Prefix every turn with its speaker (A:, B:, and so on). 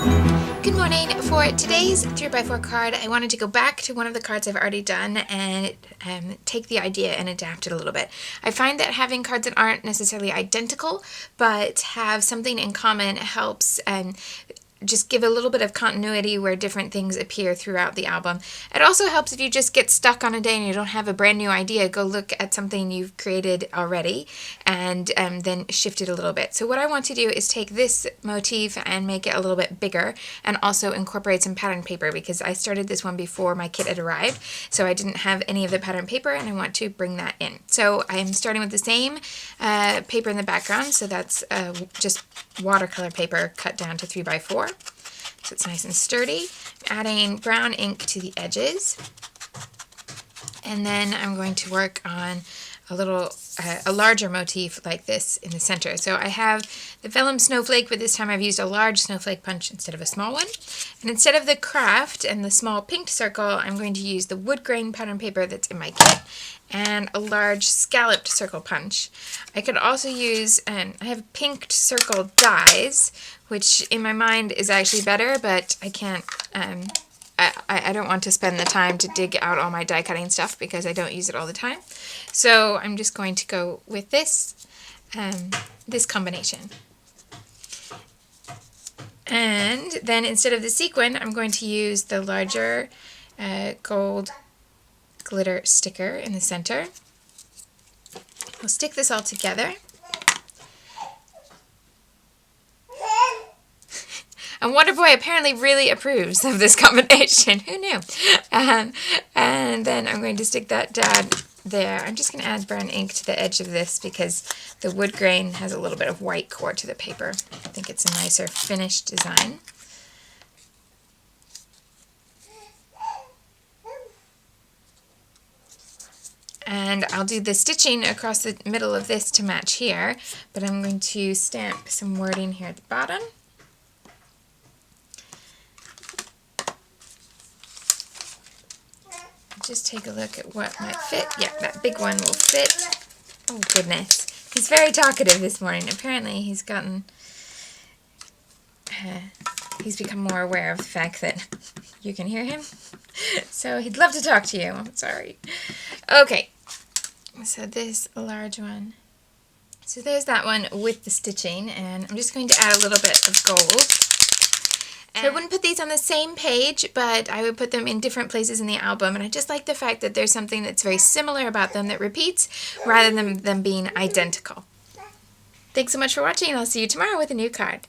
A: Good morning. For today's 3x4 card, I wanted to go back to one of the cards I've already done and take the idea and adapt it a little bit. I find that having cards that aren't necessarily identical but have something in common helps just give a little bit of continuity where different things appear throughout the album. It also helps if you just get stuck on a day and you don't have a brand new idea, go look at something you've created already and then shift it a little bit. So what I want to do is take this motif and make it a little bit bigger and also incorporate some pattern paper because I started this one before my kit had arrived, so I didn't have any of the pattern paper and I want to bring that in. So I'm starting with the same paper in the background, so that's just watercolor paper cut down to 3x4. So it's nice and sturdy. Adding brown ink to the edges. And then I'm going to work on a larger motif like this in the center. So I have the vellum snowflake, but this time I've used a large snowflake punch instead of a small one. And instead of the craft and the small pinked circle, I'm going to use the wood grain pattern paper that's in my kit and a large scalloped circle punch. I could also use, I have pinked circle dies, which in my mind is actually better, but I can't, I don't want to spend the time to dig out all my die cutting stuff because I don't use it all the time. So I'm just going to go with this, this combination. And then instead of the sequin, I'm going to use the larger gold glitter sticker in the center. We'll stick this all together. And Wonderboy apparently really approves of this combination. Who knew? And then I'm going to stick that down there. I'm just going to add brown ink to the edge of this because the wood grain has a little bit of white core to the paper. I think it's a nicer finished design. And I'll do the stitching across the middle of this to match here, but I'm going to stamp some wording here at the bottom. Just take a look at what might fit. Yeah, that big one will fit. Oh goodness. He's very talkative this morning. Apparently he's gotten, he's become more aware of the fact that you can hear him. So he'd love to talk to you. I'm sorry. Okay. So this large one. So there's that one with the stitching, and I'm just going to add a little bit of gold. So I wouldn't put these on the same page, but I would put them in different places in the album, and I just like the fact that there's something that's very similar about them that repeats, rather than them being identical. Thanks so much for watching, and I'll see you tomorrow with a new card.